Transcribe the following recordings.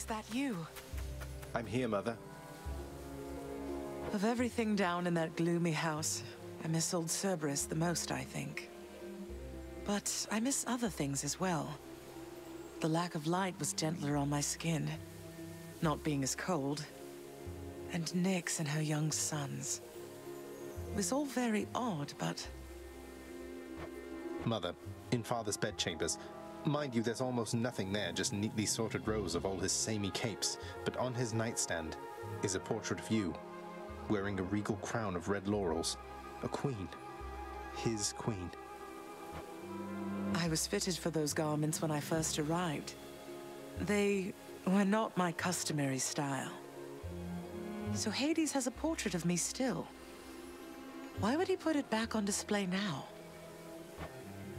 Is that you? I'm here, Mother. Of everything down in that gloomy house, I miss old Cerberus the most, I think. But I miss other things as well. The lack of light was gentler on my skin, not being as cold. And Nyx and her young sons. It was all very odd, but... Mother, in Father's bedchambers. Mind you, there's almost nothing there, just neatly sorted rows of all his samey capes. But on his nightstand is a portrait of you, wearing a regal crown of red laurels. A queen. His queen. I was fitted for those garments when I first arrived. They were not my customary style. So Hades has a portrait of me still. Why would he put it back on display now?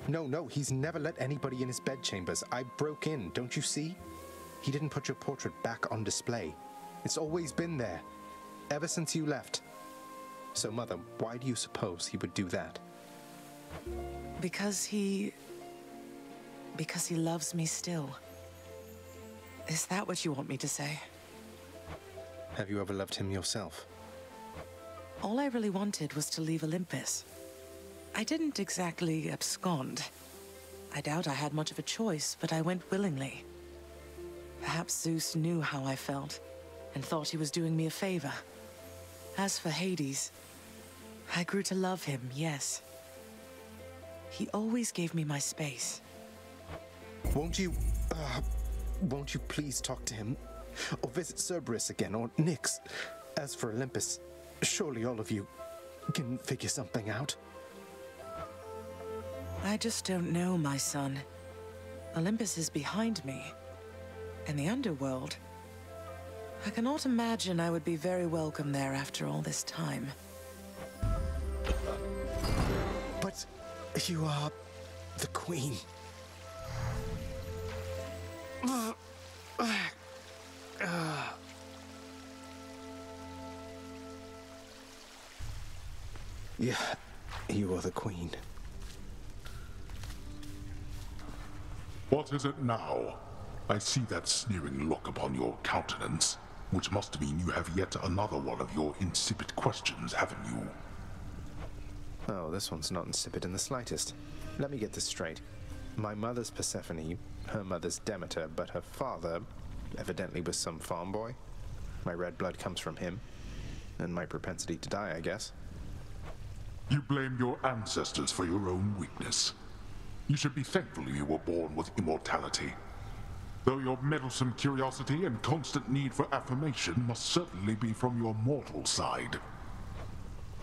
No, he's never let anybody in his bedchambers. I broke in, don't you see? He didn't put your portrait back on display. It's always been there, ever since you left. So, Mother, why do you suppose he would do that? Because he loves me still. Is that what you want me to say? Have you ever loved him yourself? All I really wanted was to leave Olympus. I didn't exactly abscond. I doubt I had much of a choice, but I went willingly. Perhaps Zeus knew how I felt, and thought he was doing me a favor. As for Hades, I grew to love him, yes. He always gave me my space. Won't you please talk to him? Or visit Cerberus again, or Nyx? As for Olympus, surely all of you can figure something out. I just don't know, my son. Olympus is behind me. In the underworld. I cannot imagine I would be very welcome there after all this time. But you are the queen. Yeah, you are the queen. What is it now? I see that sneering look upon your countenance, which must mean you have yet another one of your insipid questions, haven't you? Oh, this one's not insipid in the slightest. Let me get this straight. My mother's Persephone, her mother's Demeter, but her father evidently was some farm boy. My red blood comes from him, and my propensity to die, I guess. You blame your ancestors for your own weakness. You should be thankful you were born with immortality. Though your meddlesome curiosity and constant need for affirmation must certainly be from your mortal side.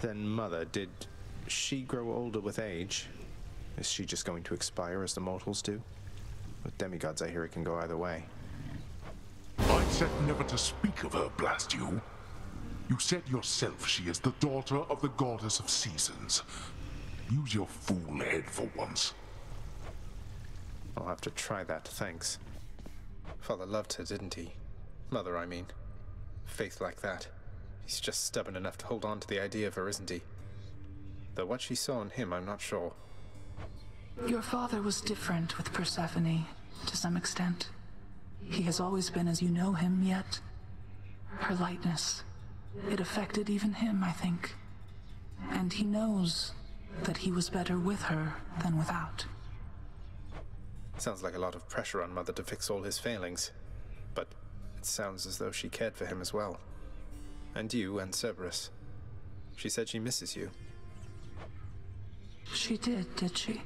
Then, Mother, did she grow older with age? Is she just going to expire as the mortals do? With demigods, I hear it can go either way. I said never to speak of her, blast you. You said yourself she is the daughter of the goddess of seasons. Use your fool head for once. I'll have to try that, thanks. Father loved her, didn't he? Mother, I mean. Faith like that. He's just stubborn enough to hold on to the idea of her, isn't he? Though what she saw in him, I'm not sure. Your father was different with Persephone, to some extent. He has always been as you know him, yet her lightness, it affected even him, I think. And he knows that he was better with her than without. Sounds like a lot of pressure on Mother to fix all his failings. But it sounds as though she cared for him as well. And you and Cerberus. She said she misses you. She did she?